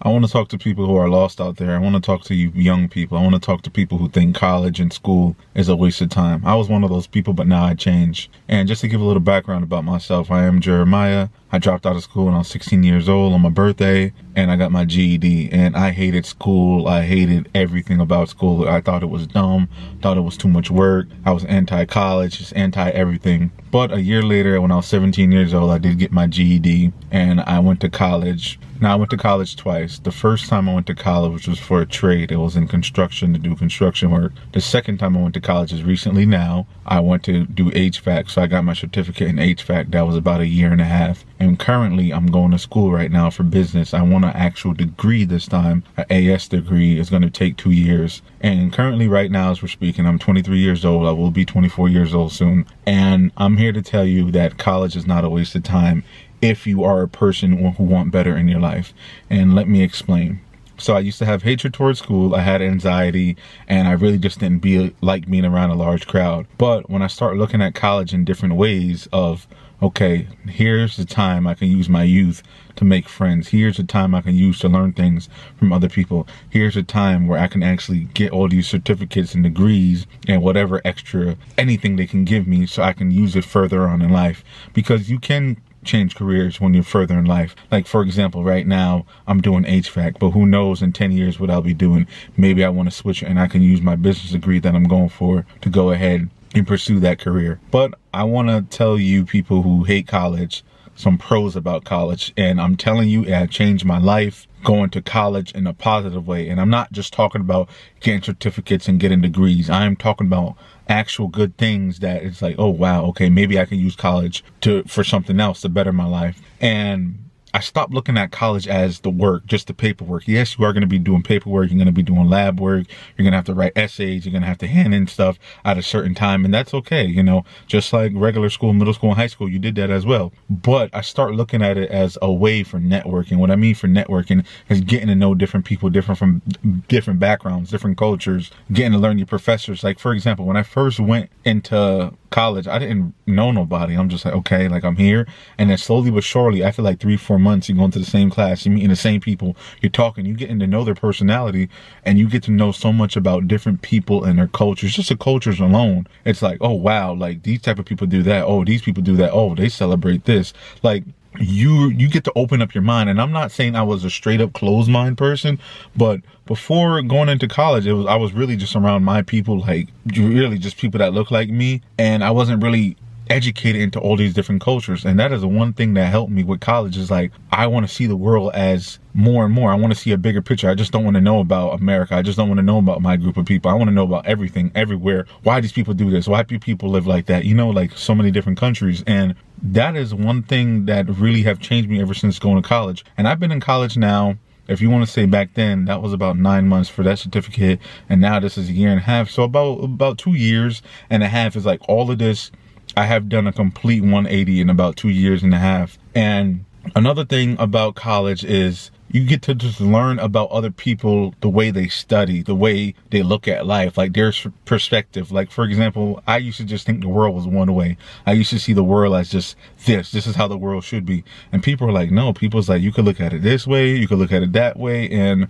I want to talk to people who are lost out there. I want to talk to you young people. I want to talk to people who think college and school is a waste of time. I was one of those people, but now I changed. And just to give a little background about myself, I am Jeremiah. I dropped out of school when I was 16 years old on my birthday, and I got my GED. And I hated school. I hated everything about school. I thought it was dumb, thought it was too much work. I was anti-college, just anti-everything. But a year later, when I was 17 years old, I did get my GED, and I went to college. Now, I went to college twice. The first time I went to college was for a trade. It was in construction, to do construction work. The second time I went to college is recently now. I went to do HVAC, so I got my certificate in HVAC. That was about a year and a half. And currently, I'm going to school right now for business. I want an actual degree this time. An AS degree is going to take 2 years. And currently, right now, as we're speaking, I'm 23 years old. I will be 24 years old soon. And I'm here to tell you that college is not a waste of time if you are a person who wants better in your life. And let me explain. So I used to have hatred towards school. I had anxiety, and I really just didn't like being around a large crowd. But when I start looking at college in different ways of, okay, here's the time I can use my youth to make friends. Here's the time I can use to learn things from other people. Here's a time where I can actually get all these certificates and degrees and whatever extra, anything they can give me so I can use it further on in life. Because you can change careers when you're further in life. Like, for example, right now I'm doing HVAC, but who knows in 10 years what I'll be doing. Maybe I want to switch and I can use my business degree that I'm going for to go ahead and pursue that career. But I want to tell you people who hate college some pros about college, and I'm telling you, it had changed my life going to college in a positive way. And I'm not just talking about getting certificates and getting degrees. I'm talking about actual good things that it's like, oh wow, okay, maybe I can use college for something else to better my life. And I stopped looking at college as the work, just the paperwork. Yes, you are going to be doing paperwork. You're going to be doing lab work. You're going to have to write essays. You're going to have to hand in stuff at a certain time. And that's okay. You know, just like regular school, middle school, and high school, you did that as well. But I start looking at it as a way for networking. What I mean for networking is getting to know different people, different from different backgrounds, different cultures, getting to learn your professors. Like, for example, when I first went into college, I didn't know nobody. I'm just like, okay, like I'm here. And then slowly but surely, after like 3-4 months, you go into the same class, you're meeting the same people, you're talking, you getting to know their personality, and you get to know so much about different people and their cultures. Just the cultures alone, it's like, oh wow, like these type of people do that. Oh, these people do that. Oh, they celebrate this. Like, you get to open up your mind. And I'm not saying I was a straight up closed mind person, but before going into college, I was really just around my people, like really just people that look like me, and I wasn't really educated into all these different cultures. And that is the one thing that helped me with college, is like, I want to see the world as more and more. I want to see a bigger picture. I just don't want to know about America. I just don't want to know about my group of people. I want to know about everything, everywhere. Why these people do this? Why do people live like that? You know, like so many different countries. And that is one thing that really have changed me ever since going to college. And I've been in college now, if you want to say back then, that was about 9 months for that certificate. And now this is a year and a half. So about 2 years and a half is like all of this. I have done a complete 180 in about 2 years and a half. And another thing about college is you get to just learn about other people, the way they study, the way they look at life, like their perspective. Like, for example, I used to just think the world was one way. I used to see the world as just this is how the world should be. And people are like, no, people's like, you could look at it this way, you could look at it that way. And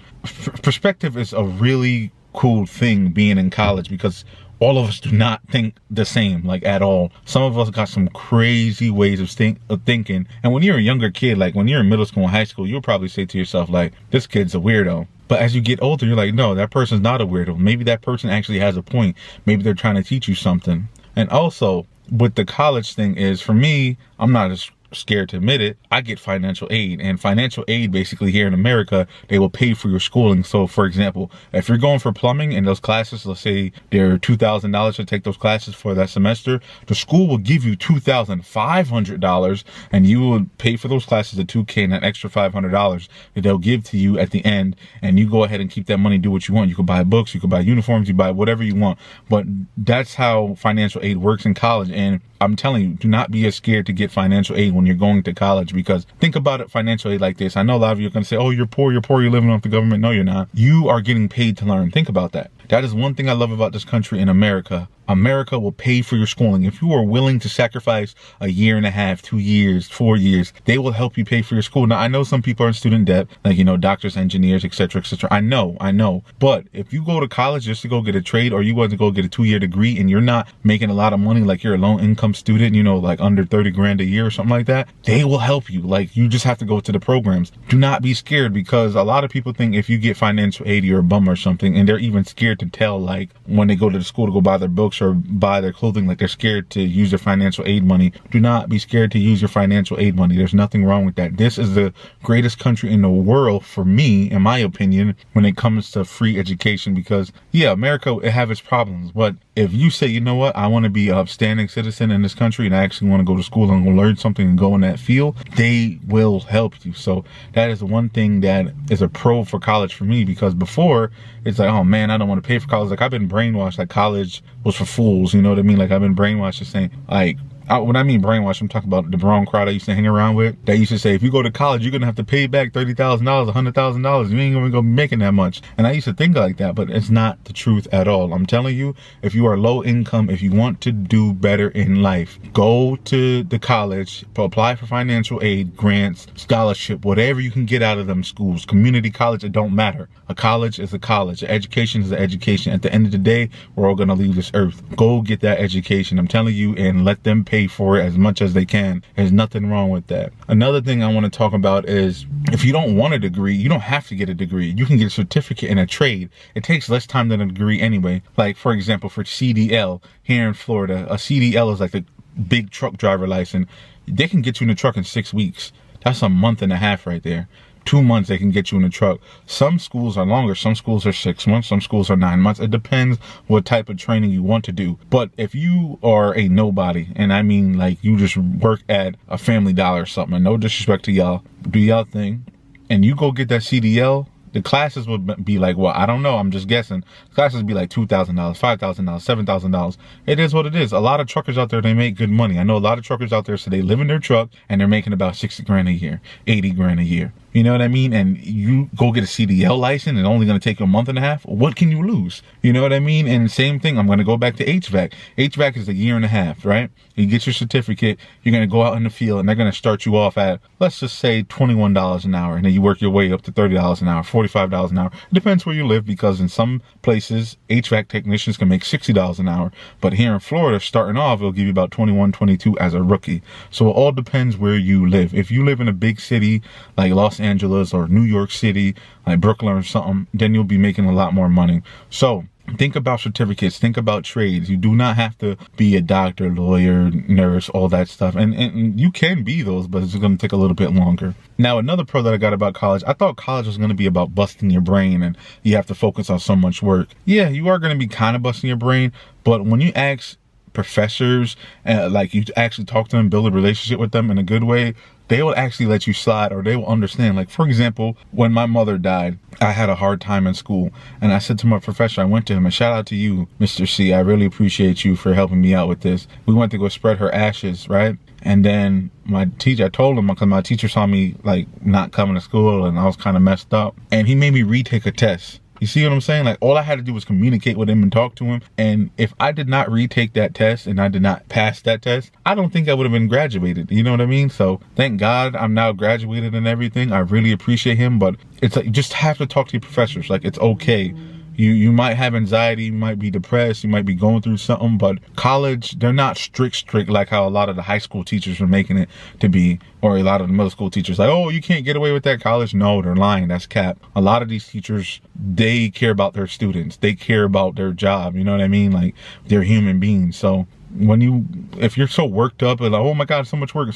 perspective is a really cool thing being in college, because all of us do not think the same, like at all. Some of us got some crazy ways of thinking. And when you're a younger kid, like when you're in middle school and high school, you'll probably say to yourself, like, this kid's a weirdo. But as you get older, you're like, no, that person's not a weirdo. Maybe that person actually has a point. Maybe they're trying to teach you something. And also, with the college thing is, for me, I'm not as scared to admit it, I get financial aid. And financial aid, basically here in America, they will pay for your schooling. So for example, if you're going for plumbing and those classes, let's say they're $2,000 to take those classes for that semester, the school will give you $2,500, and you will pay for those classes at $2,000 and that extra $500 that they'll give to you at the end. And you go ahead and keep that money, do what you want. You could buy books, you could buy uniforms, you buy whatever you want. But that's how financial aid works in college. And I'm telling you, do not be as scared to get financial aid when you're going to college, because think about it, financial aid like this. I know a lot of you are going to say, oh, you're poor, you're living off the government. No, you're not. You are getting paid to learn. Think about that. That is one thing I love about this country in America. America will pay for your schooling. If you are willing to sacrifice a year and a half, 2 years, 4 years, they will help you pay for your school. Now, I know some people are in student debt, like, doctors, engineers, etc., etc. I know. But if you go to college just to go get a trade, or you want to go get a 2-year degree and you're not making a lot of money, like you're a low income student, like under 30 grand a year or something like that, they will help you. Like, you just have to go to the programs. Do not be scared, because a lot of people think if you get financial aid, you're a bum or something, and they're even scared to tell, like, when they go to the school to go buy their books or buy their clothing, like they're scared to use their financial aid money. Do not be scared to use your financial aid money. There's nothing wrong with that. This is the greatest country in the world, for me, in my opinion, when it comes to free education, because America, it have its problems, but if you say, you know what, I want to be an upstanding citizen in this country and I actually want to go to school and learn something and go in that field, they will help you. So that is the one thing that is a pro for college for me, because before it's like, oh man, I don't want to pay for college. Like, I've been brainwashed like college was for fools, you know what I mean? Like, I've been brainwashed to saying, like, when I mean brainwash, I'm talking about the wrong crowd I used to hang around with. That used to say, if you go to college, you're going to have to pay back $30,000, $100,000. You ain't going to be making that much. And I used to think like that, but it's not the truth at all. I'm telling you, if you are low income, if you want to do better in life, go to the college, apply for financial aid, grants, scholarship, whatever you can get out of them schools. Community college, it don't matter. A college is a college. Education is an education. At the end of the day, we're all going to leave this earth. Go get that education, I'm telling you, and let them pay for it as much as they can. There's nothing wrong with that. Another thing I want to talk about is, if you don't want a degree, you don't have to get a degree. You can get a certificate in a trade. It takes less time than a degree anyway. Like, for example, for CDL here in Florida, a CDL is like the big truck driver license. They can get you in a truck in 6 weeks. That's a month and a half right there. 2 months they can get you in a truck. Some schools are longer. Some schools are 6 months. Some schools are 9 months. It depends what type of training you want to do. But if you are a nobody, and I mean like you just work at a Family Dollar or something, and no disrespect to y'all, do y'all thing, and you go get that CDL, the classes would be like, well, I don't know, I'm just guessing. Classes would be like $2,000, $5,000, $7,000. It is what it is. A lot of truckers out there, they make good money. I know a lot of truckers out there, so they live in their truck and they're making about 60 grand a year, 80 grand a year. You know what I mean? And you go get a CDL license and it's only going to take you a month and a half. What can you lose? You know what I mean? And same thing, I'm going to go back to HVAC. HVAC is a year and a half, right? You get your certificate, you're going to go out in the field, and they're going to start you off at, let's just say $21 an hour. And then you work your way up to $30 an hour, $45 an hour. It depends where you live, because in some places, HVAC technicians can make $60 an hour. But here in Florida, starting off, it'll give you about 21, 22 as a rookie. So it all depends where you live. If you live in a big city like Los Angeles or New York City, like Brooklyn or something, then you'll be making a lot more money. So think about certificates, think about trades. You do not have to be a doctor, lawyer, nurse, all that stuff. And you can be those, but it's going to take a little bit longer. Now, another pro that I got about college, I thought college was going to be about busting your brain and you have to focus on so much work. Yeah, you are going to be kind of busting your brain, but when you ask professors, like you actually talk to them, build a relationship with them in a good way, they will actually let you slide, or they will understand. Like, for example, when my mother died, I had a hard time in school, and I said to my professor, I went to him, and shout out to you, Mr. C, I really appreciate you for helping me out with this. We went to go spread her ashes, right? And then my teacher, I told him, because my teacher saw me like not coming to school and I was kind of messed up, and he made me retake a test. You see what I'm saying? Like, all I had to do was communicate with him and talk to him. And if I did not retake that test and I did not pass that test, I don't think I would have been graduated. You know what I mean? So thank God I'm now graduated and everything. I really appreciate him. But it's like, you just have to talk to your professors. Like, it's okay. You might have anxiety, you might be depressed, you might be going through something, but college, they're not strict like how a lot of the high school teachers are making it to be, or a lot of the middle school teachers like, oh, you can't get away with that college. No, they're lying. That's cap. A lot of these teachers, they care about their students. They care about their job. You know what I mean? Like, they're human beings. So if you're so worked up and like, oh my God, so much work,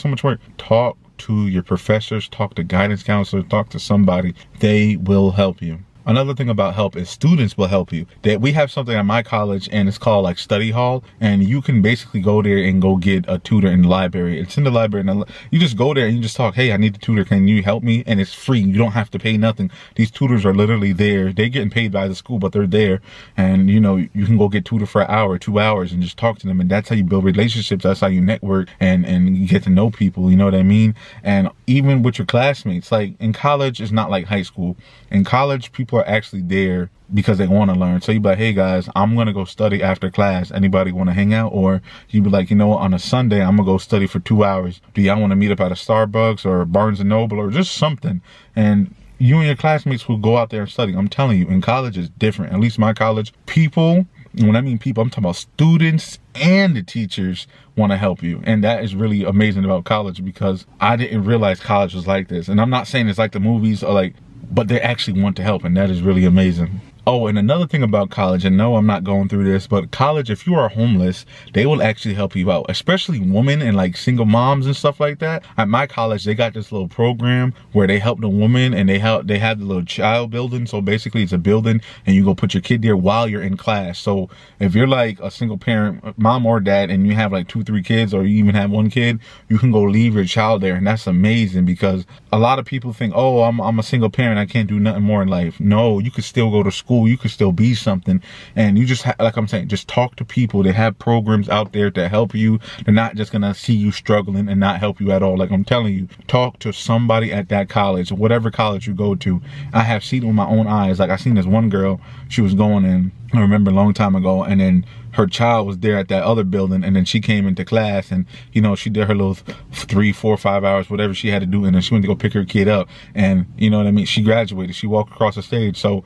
talk to your professors, talk to guidance counselors, talk to somebody. They will help you. Another thing about help is students will help you. That we have something at my college and it's called like study hall, and you can basically go there and go get a tutor in the library. It's in the library, and you just go there and you just talk, hey, I need a tutor, can you help me? And it's free. You don't have to pay nothing. These tutors are literally there. They're getting paid by the school, but they're there. And you know, you can go get tutor for an hour, 2 hours, and just talk to them. And that's how you build relationships. That's how you network and you get to know people. You know what I mean? And even with your classmates, like in college, it's not like high school. In college, people people are actually there because they want to learn. So you be like, hey guys, I'm going to go study after class. Anybody want to hang out? Or you be like, you know what, on a Sunday, I'm going to go study for 2 hours. Do y'all want to meet up at a Starbucks or Barnes & Noble or just something? And you and your classmates will go out there and study. I'm telling you, in college is different. At least my college, people, when I mean people, I'm talking about students and the teachers want to help you. And that is really amazing about college, because I didn't realize college was like this. And I'm not saying it's like the movies or like, but they actually want to help, and that is really amazing. Oh, and another thing about college, and no, I'm not going through this, but college, if you are homeless, they will actually help you out, especially women and like single moms and stuff like that. At my college, they got this little program where they help the woman, and they have the little child building. So basically it's a building and you go put your kid there while you're in class. So if you're like a single parent, mom or dad, and you have like 2-3 kids, or you even have one kid, you can go leave your child there. And that's amazing, because a lot of people think, oh, I'm a single parent, I can't do nothing more in life. No, you could still go to school. You could still be something. And you just like I'm saying, just talk to people. They have programs out there to help you. They're not just gonna see you struggling and not help you at all. Like I'm telling you, talk to somebody at that college, whatever college you go to. I have seen it with my own eyes. Like I seen this one girl, she was going in, I remember a long time ago, and then her child was there at that other building, and then she came into class, and you know, she did her little 3, 4, 5 hours, whatever she had to do, and then she went to go pick her kid up, and you know what I mean, she graduated, she walked across the stage. So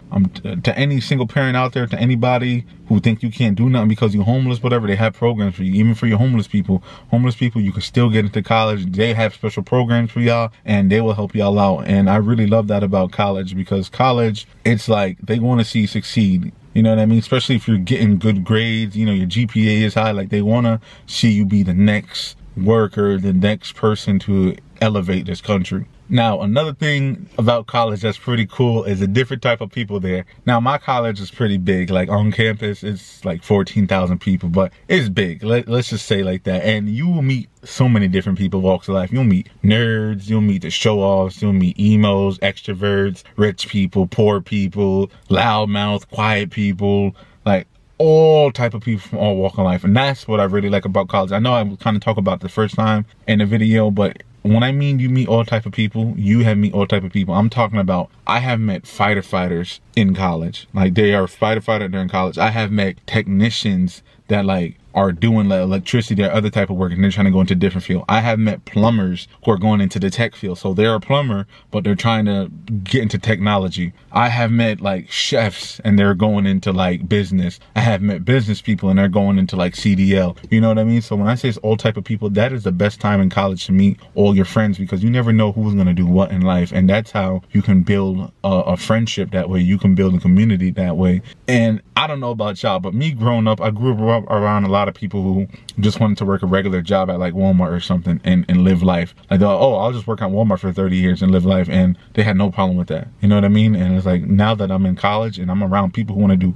to any single parent out there, to anybody who think you can't do nothing because you're homeless, whatever, they have programs for you. Even for your homeless people, you can still get into college. They have special programs for y'all, and they will help y'all out. And I really love that about college, because college, it's like they want to see you succeed. You know what I mean? Especially if you're getting good grades, you know, your GPA is high. Like they want to see you be the next worker, the next person to elevate this country. Now, another thing about college that's pretty cool is the different type of people there. Now, my college is pretty big. Like on campus, it's like 14,000 people, but it's big. Let's just say like that. And you will meet so many different people, walks of life. You'll meet nerds, you'll meet the show-offs, you'll meet emos, extroverts, rich people, poor people, loudmouth, quiet people, like all type of people from all walk of life. And that's what I really like about college. I know I kind of talk about the first time in the video, but when I mean you meet all type of people, you have met all type of people. I'm talking about, I have met fighters in college. Like they are fighter during college. I have met technicians that like are doing like electricity or other type of work, and they're trying to go into a different field. I have met plumbers who are going into the tech field. So they're a plumber, but they're trying to get into technology. I have met like chefs, and they're going into like business. I have met business people, and they're going into like CDL. You know what I mean? So when I say it's all type of people, that is the best time in college to meet all your friends, because you never know who's going to do what in life. And that's how you can build a friendship that way. You can build a community that way. And I don't know about y'all, but me growing up, I grew up around a lot of people who just wanted to work a regular job at like Walmart or something and live life. Like, oh, I'll just work at Walmart for 30 years and live life. And they had no problem with that. You know what I mean? And it's like, now that I'm in college and I'm around people who want to do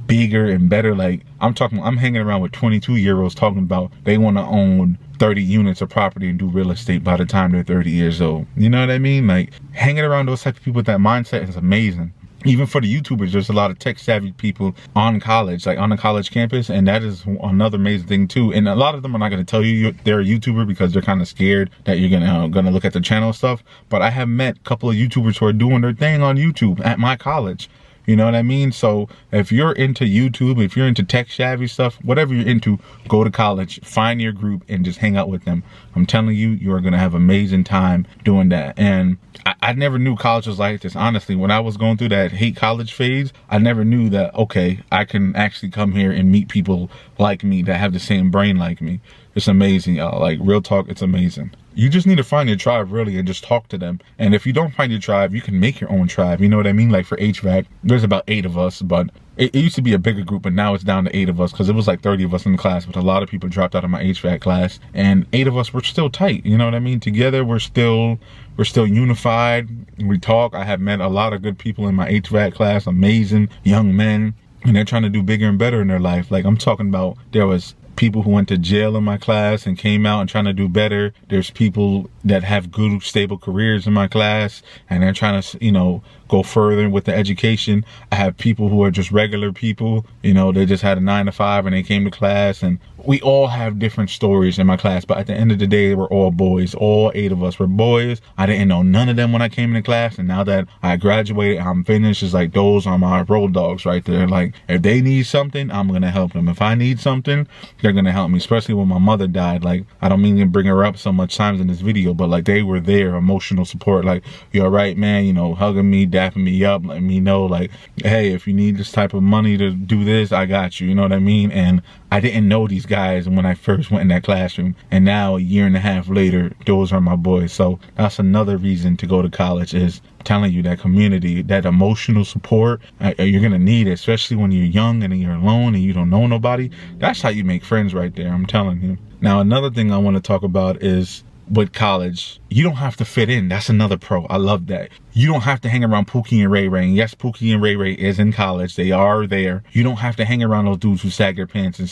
bigger and better, like I'm hanging around with 22-year-olds talking about they want to own 30 units of property and do real estate by the time they're 30 years old. You know what I mean? Like hanging around those type of people with that mindset is amazing. Even for the YouTubers, there's a lot of tech savvy people on college, like on a college campus, and that is another amazing thing too. And a lot of them are not going to tell you they're a YouTuber because they're kind of scared that you're gonna look at the channel stuff. But I have met a couple of YouTubers who are doing their thing on YouTube at my college. You know what I mean? So if you're into YouTube, if you're into tech savvy stuff, whatever you're into, go to college, find your group, and just hang out with them. I'm telling you, you are going to have an amazing time doing that. And I never knew college was like this. Honestly, when I was going through that hate college phase, I never knew that, okay, I can actually come here and meet people like me that have the same brain like me. It's amazing, y'all. Like, real talk, it's amazing. You just need to find your tribe, really, and just talk to them. And if you don't find your tribe, you can make your own tribe. You know what I mean? Like for HVAC, there's about 8 of us, but it used to be a bigger group, but now it's down to 8 of us, because it was like 30 of us in the class, but a lot of people dropped out of my HVAC class, and 8 of us were still tight. You know what I mean? Together, we're still unified. We talk. I have met a lot of good people in my HVAC class, amazing young men, and they're trying to do bigger and better in their life. Like I'm talking about, there was people who went to jail in my class and came out and trying to do better. There's people that have good, stable careers in my class, and they're trying to, you know, go further with the education. I have people who are just regular people, you know, they just had a 9 to 5 and they came to class, and we all have different stories in my class, but at the end of the day, we're all boys. All 8 of us were boys. I didn't know none of them when I came into class, and now that I graduated, I'm finished, it's like those are my road dogs right there. Like, if they need something, I'm gonna help them. If I need something, they're gonna help me, especially when my mother died. Like, I don't mean to bring her up so much times in this video, but like, they were there, emotional support, like, you all right, man, you know, hugging me, dapping me up, letting me know, like, hey, if you need this type of money to do this, I got you, you know what I mean? And I didn't know these guys when I first went in that classroom, and now a year and a half later, those are my boys. So that's another reason to go to college, is telling you that community, that emotional support, you're gonna need it, especially when you're young and you're alone and you don't know nobody. That's how you make friends right there, I'm telling you. Now, another thing I want to talk about is with college, you don't have to fit in. That's another pro. I love that. You don't have to hang around Pookie and Ray Ray. And yes, Pookie and Ray Ray is in college. They are there. You don't have to hang around those dudes who sag their pants and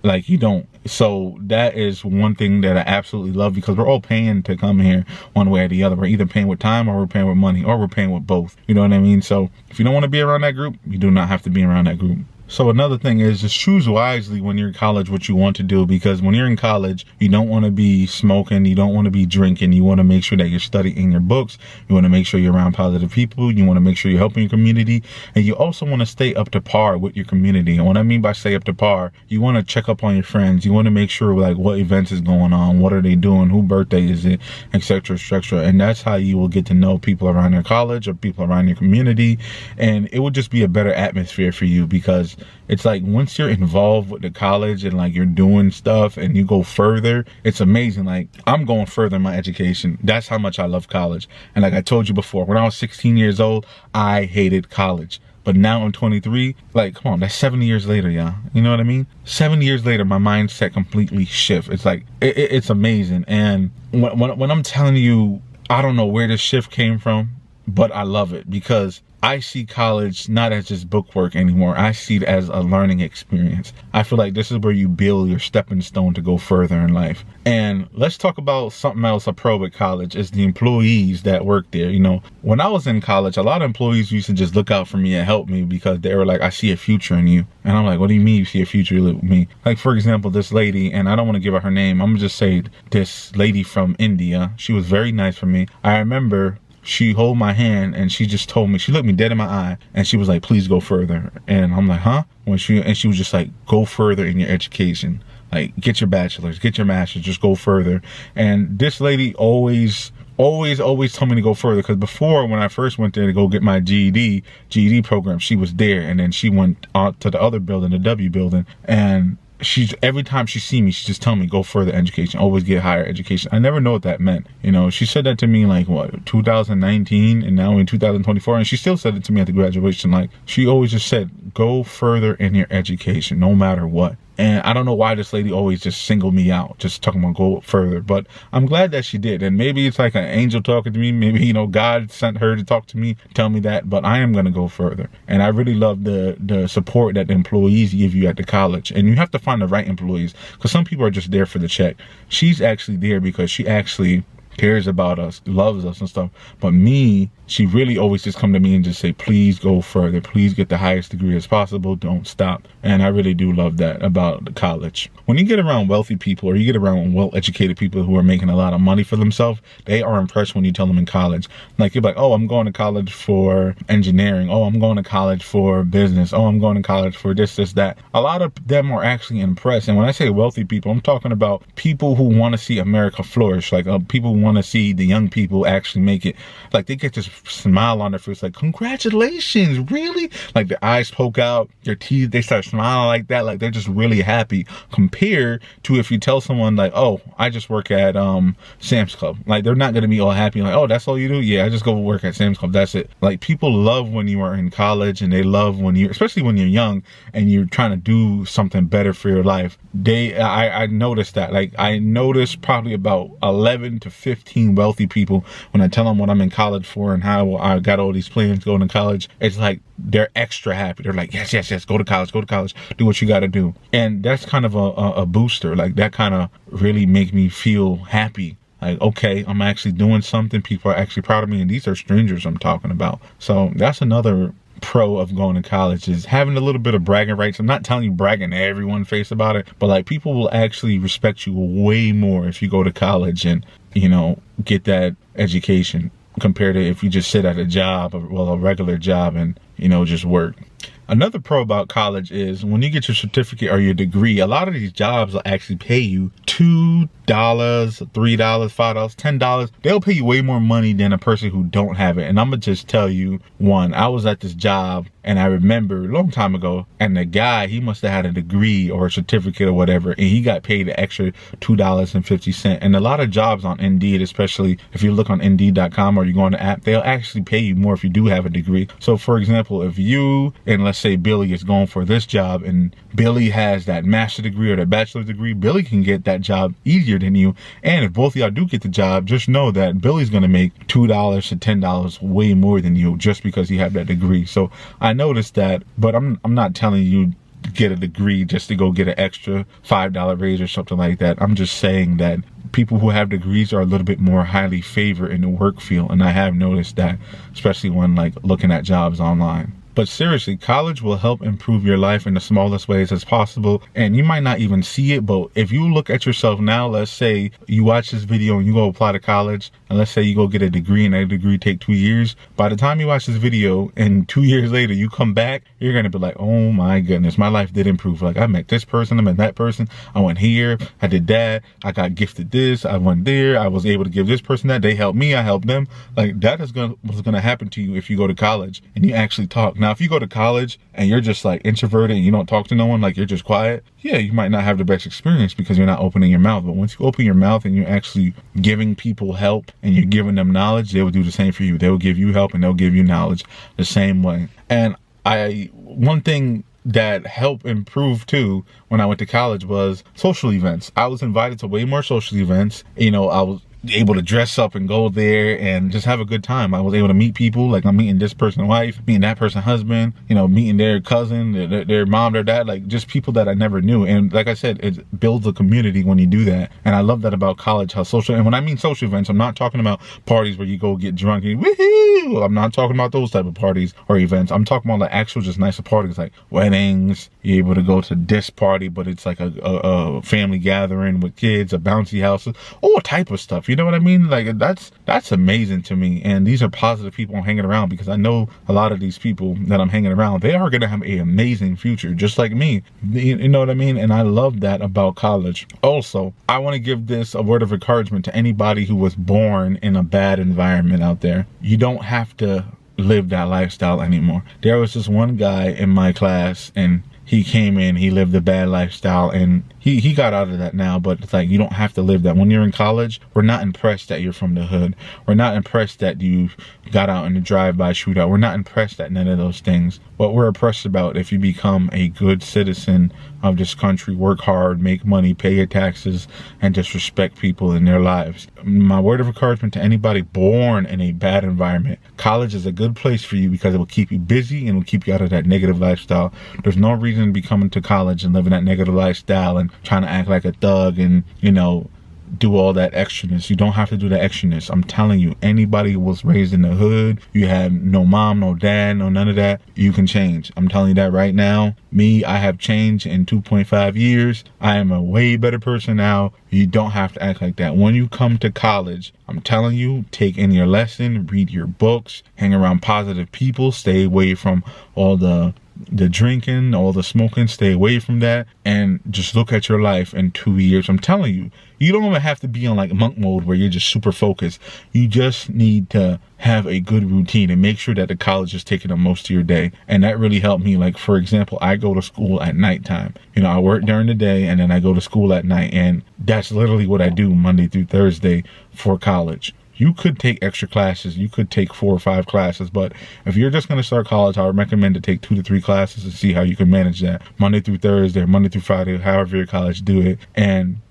like, you don't. So that is one thing that I absolutely love, because we're all paying to come here one way or the other. We're either paying with time, or we're paying with money, or we're paying with both. You know what I mean? So if you don't want to be around that group, you do not have to be around that group. So another thing is, just choose wisely when you're in college what you want to do, because when you're in college, you don't want to be smoking, you don't want to be drinking, you want to make sure that you're studying your books, you want to make sure you're around positive people, you want to make sure you're helping your community, and you also want to stay up to par with your community. And what I mean by stay up to par, you want to check up on your friends, you want to make sure like what events is going on, what are they doing, whose birthday is it, etc., etc. And that's how you will get to know people around your college or people around your community, and it will just be a better atmosphere for you, because it's like once you're involved with the college and like you're doing stuff and you go further, it's amazing. Like, I'm going further in my education. That's how much I love college. And like I told you before, when I was 16 years old, I hated college. But now I'm 23, like, come on, that's 7 years later, y'all. You know what I mean? 7 years later, my mindset completely shifts. It's like, it's amazing. And when I'm telling you, I don't know where this shift came from, but I love it, because I see college not as just bookwork anymore. I see it as a learning experience. I feel like this is where you build your stepping stone to go further in life. And let's talk about something else, a pro at college, is the employees that work there. You know, when I was in college, a lot of employees used to just look out for me and help me, because they were like, I see a future in you. And I'm like, what do you mean you see a future with me? Like, for example, this lady, and I don't want to give her name, I'm gonna just say this lady from India. She was very nice for me. I remember she held my hand and she just told me, she looked me dead in my eye and she was like, please go further. And I'm like, huh? She was just like, go further in your education. Like, get your bachelor's, get your master's, just go further. And this lady always told me to go further, because before, when I first went there to go get my GED program, she was there, and then she went out to the other building, the W building, and every time she see me, she just tell me, go further education, always get higher education. I never know what that meant. You know, she said that to me like, what, 2019, and now in 2024, and she still said it to me at the graduation. Like, she always just said, go further in your education, no matter what. And I don't know why this lady always just singled me out, just talking about go further. But I'm glad that she did. And maybe it's like an angel talking to me. Maybe, you know, God sent her to talk to me, tell me that. But I am going to go further. And I really love the support that the employees give you at the college. And you have to find the right employees, because some people are just there for the check. She's actually there because she actually cares about us, loves us and stuff. But me, she really always just come to me and just say, please go further, please get the highest degree as possible, don't stop. And I really do love that about the college. When you get around wealthy people, or you get around well-educated people who are making a lot of money for themselves, they are impressed when you tell them in college. Like, you're like, oh, I'm going to college for engineering, oh, I'm going to college for business, oh, I'm going to college for this, that. A lot of them are actually impressed. And when I say wealthy people, I'm talking about people who want to see America flourish, like people who want to see the young people actually make it. Like, they get this smile on their face, like, congratulations, really? Like, their eyes poke out, their teeth, they start smiling like that, like they're just really happy, compared to if you tell someone like, oh, I just work at Sam's Club. Like, they're not going to be all happy, like, oh, that's all you do? Yeah, I just go work at Sam's Club, that's it. Like, people love when you are in college, and they love when you're, especially when you're young and you're trying to do something better for your life. I noticed that. Like, I noticed probably about 11 to 15 wealthy people when I tell them what I'm in college for and how I got all these plans going to college. It's like they're extra happy. They're like, yes, go to college, do what you got to do. And that's kind of a booster. Like, that kind of really make me feel happy Like, okay, I'm actually doing something. People are actually proud of me. And these are strangers I'm talking about. So that's another pro of going to college, is having a little bit of bragging rights. I'm not telling you bragging to everyone's face about it, but like, people will actually respect you way more if you go to college and, you know, get that education compared to if you just sit at a job, well, a regular job, and, you know, just work. Another pro about college is when you get your certificate or your degree, a lot of these jobs will actually pay you $2, $3, $5, $10. They'll pay you way more money than a person who don't have it. And I'm going to just tell you one. I was at this job and I remember a long time ago, and the guy, he must have had a degree or a certificate or whatever, and he got paid an extra $2.50. And a lot of jobs on Indeed, especially if you look on Indeed.com or you go on the app, they'll actually pay you more if you do have a degree. So for example, if you, and let's say Billy is going for this job and Billy has that master's degree or that bachelor's degree, Billy can get that job easier than you. And if both of y'all do get the job, just know that Billy's going to make $2 to $10 way more than you just because he have that degree. So I noticed that, but I'm not telling you to get a degree just to go get an extra $5 raise or something like that. I'm just saying that people who have degrees are a little bit more highly favored in the work field. And I have noticed that, especially when like looking at jobs online. But seriously, college will help improve your life in the smallest ways as possible. And you might not even see it, but if you look at yourself now, let's say you watch this video and you go apply to college, and let's say you go get a degree and that degree take 2 years. By the time you watch this video and 2 years later you come back, you're going to be like, oh my goodness, my life did improve. Like, I met this person, I met that person, I went here, I did that, I got gifted this, I went there, I was able to give this person that, they helped me, I helped them. Like, that is what's going to happen to you if you go to college and you actually talk. Now, if you go to college and you're just like introverted and you don't talk to no one, like you're just quiet, yeah, you might not have the best experience because you're not opening your mouth. But once you open your mouth and you're actually giving people help and you're giving them knowledge, they will do the same for you. They will give you help and they'll give you knowledge the same way. And one thing that helped improve too when I went to college was social events. I was invited to way more social events. You know, I was able to dress up and go there and just have a good time. I was able to meet people, like I'm meeting this person's wife, meeting that person's husband, you know, meeting their cousin, their mom, their dad, like just people that I never knew. And like I said, it builds a community when you do that. And I love that about college, how social, and when I mean social events, I'm not talking about parties where you go get drunk and woohoo. I'm not talking about those type of parties or events. I'm talking about like actual just nicer parties, like weddings. You're able to go to this party, but it's like a family gathering with kids, a bouncy house, all type of stuff. You know what I mean? Like that's amazing to me. And these are positive people I'm hanging around, because I know a lot of these people that I'm hanging around, they are going to have an amazing future, just like me. You know what I mean? And I love that about college. Also, I want to give this a word of encouragement to anybody who was born in a bad environment out there. You don't have to live that lifestyle anymore. There was this one guy in my class, and he came in, he lived a bad lifestyle, and he got out of that now. But it's like, you don't have to live that. When you're in college, we're not impressed that you're from the hood. We're not impressed that you got out in a drive-by shootout. We're not impressed at none of those things. What we're impressed about, if you become a good citizen of this country, work hard, make money, pay your taxes, and just respect people in their lives. My word of encouragement to anybody born in a bad environment, college is a good place for you, because it will keep you busy and will keep you out of that negative lifestyle. There's no reason to be coming to college and living that negative lifestyle and trying to act like a thug and, you know, do all that extraness. You don't have to do the extraness. I'm telling you, anybody who was raised in the hood, you had no mom, no dad, no none of that, you can change. I'm telling you that right now. Me, I have changed in 2.5 years. I am a way better person now. You don't have to act like that. When you come to college, I'm telling you, take in your lesson, read your books, hang around positive people, stay away from all the drinking, all the smoking, stay away from that, and just look at your life in 2 years. I'm telling you, you don't even have to be on like monk mode where you're just super focused. You just need to have a good routine and make sure that the college is taking up most of your day. And that really helped me. Like, for example, I go to school at nighttime. You know, I work during the day and then I go to school at night. And that's literally what I do Monday through Thursday for college. You could take extra classes. You could take 4 or 5 classes. But if you're just going to start college, I would recommend to take 2 to 3 classes and see how you can manage that. Monday through Thursday, Monday through Friday, however your college do it. And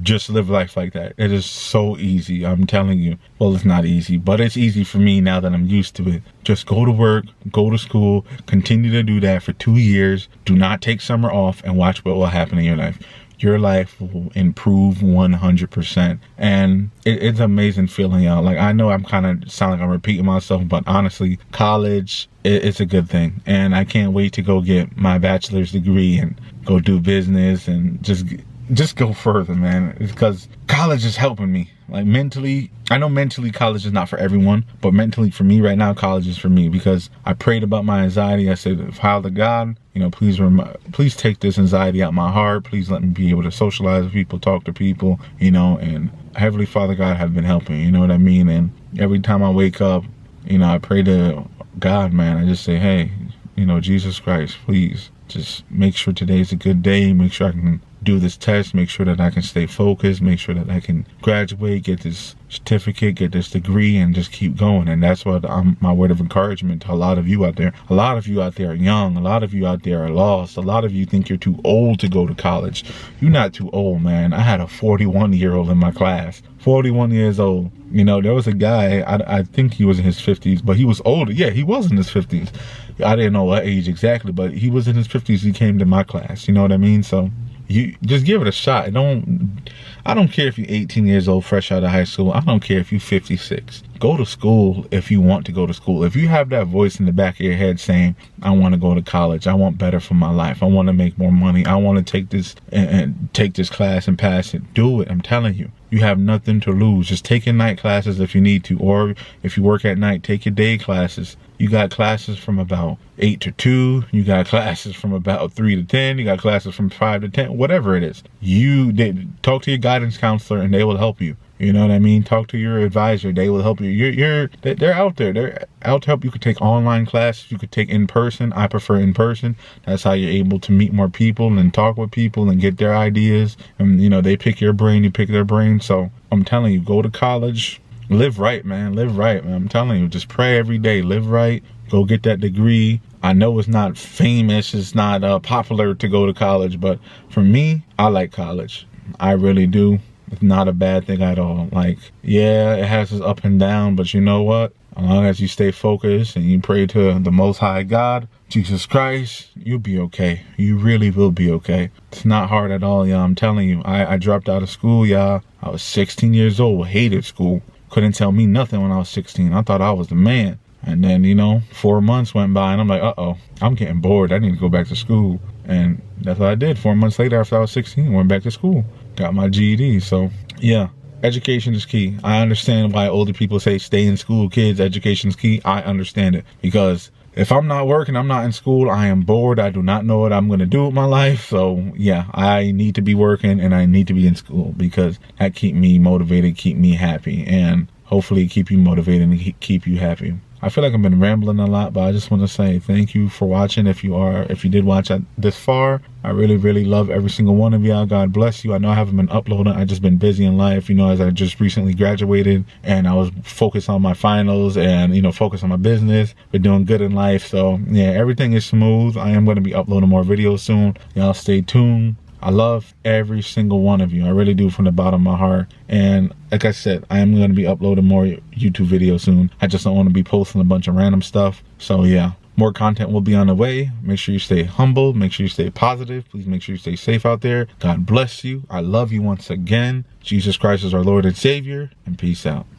just live life like that. It is so easy. I'm telling you. Well, it's not easy, but it's easy for me now that I'm used to it. Just go to work, go to school, continue to do that for 2 years. Do not take summer off, and watch what will happen in your life. your life will improve 100%. And it's an amazing feeling, y'all. Like, I know I'm kind of sound like I'm repeating myself, but honestly, college, it's a good thing. And I can't wait to go get my bachelor's degree and go do business and just go further, man. It's because college is helping me. Like, mentally, I know mentally college is not for everyone, but mentally for me right now, college is for me, because I prayed about my anxiety. I said, Father God, please take this anxiety out my heart. Please let me be able to socialize with people, talk to people, and Heavenly Father God have been helping, you know what I mean? And every time I wake up, I pray to God, man. I just say, hey, Jesus Christ, please just make sure today's a good day. Make sure I can do this test, make sure that I can stay focused, make sure that I can graduate, get this certificate, get this degree, and just keep going. And that's what my word of encouragement to a lot of you out there. A lot of you out there are young. A lot of you out there are lost. A lot of you think you're too old to go to college. You're not too old, man. I had a 41-year-old in my class. 41 years old. There was a guy, I think he was in his 50s, but he was older. Yeah, he was in his 50s. I didn't know what age exactly, but he was in his 50s. He came to my class. You know what I mean? So you just give it a shot. I don't care if you're 18 years old, fresh out of high school. I don't care if you're 56. Go to school if you want to go to school. If you have that voice in the back of your head saying, I want to go to college. I want better for my life. I want to make more money. I want to take this and take this class and pass it. Do it. I'm telling you. You have nothing to lose. Just take your night classes if you need to. Or if you work at night, take your day classes. You got classes from about 8 to 2. You got classes from about 3 to 10. You got classes from 5 to 10. Whatever it is. Talk to your guidance counselor and they will help you. You know what I mean? Talk to your advisor. They will help you. They're out there. They're out to help. You could take online classes. You could take in person. I prefer in person. That's how you're able to meet more people and talk with people and get their ideas. And, they pick your brain. You pick their brain. So I'm telling you, go to college. Live right, man. Live right, man. I'm telling you, just pray every day. Live right. Go get that degree. I know it's not famous. It's not popular to go to college. But for me, I like college. I really do. It's not a bad thing at all. Like, yeah, it has its up and down, but you know what? As long as you stay focused and you pray to the Most High God, Jesus Christ, you'll be okay. You really will be okay. It's not hard at all, y'all. I'm telling you. I dropped out of school, y'all. I was 16 years old, hated school. Couldn't tell me nothing when I was 16. I thought I was the man. And then, 4 months went by and I'm like, uh-oh, I'm getting bored. I need to go back to school. And that's what I did. 4 months later, after I was 16, went back to school. Got my GED. So, yeah, education is key. I understand why older people say stay in school, kids. Education is key. I understand it. Because if I'm not working, I'm not in school, I am bored. I do not know what I'm going to do with my life. So, yeah, I need to be working and I need to be in school because that keep me motivated, keep me happy, and hopefully keep you motivated and keep you happy. I feel like I've been rambling a lot, but I just want to say thank you for watching. If you did watch this far, I really, really love every single one of y'all. God bless you. I know I haven't been uploading. I've just been busy in life, as I just recently graduated and I was focused on my finals and, focused on my business. Been doing good in life. So, yeah, everything is smooth. I am going to be uploading more videos soon. Y'all stay tuned. I love every single one of you. I really do from the bottom of my heart. And like I said, I am going to be uploading more YouTube videos soon. I just don't want to be posting a bunch of random stuff. So yeah, more content will be on the way. Make sure you stay humble. Make sure you stay positive. Please make sure you stay safe out there. God bless you. I love you once again. Jesus Christ is our Lord and Savior. And peace out.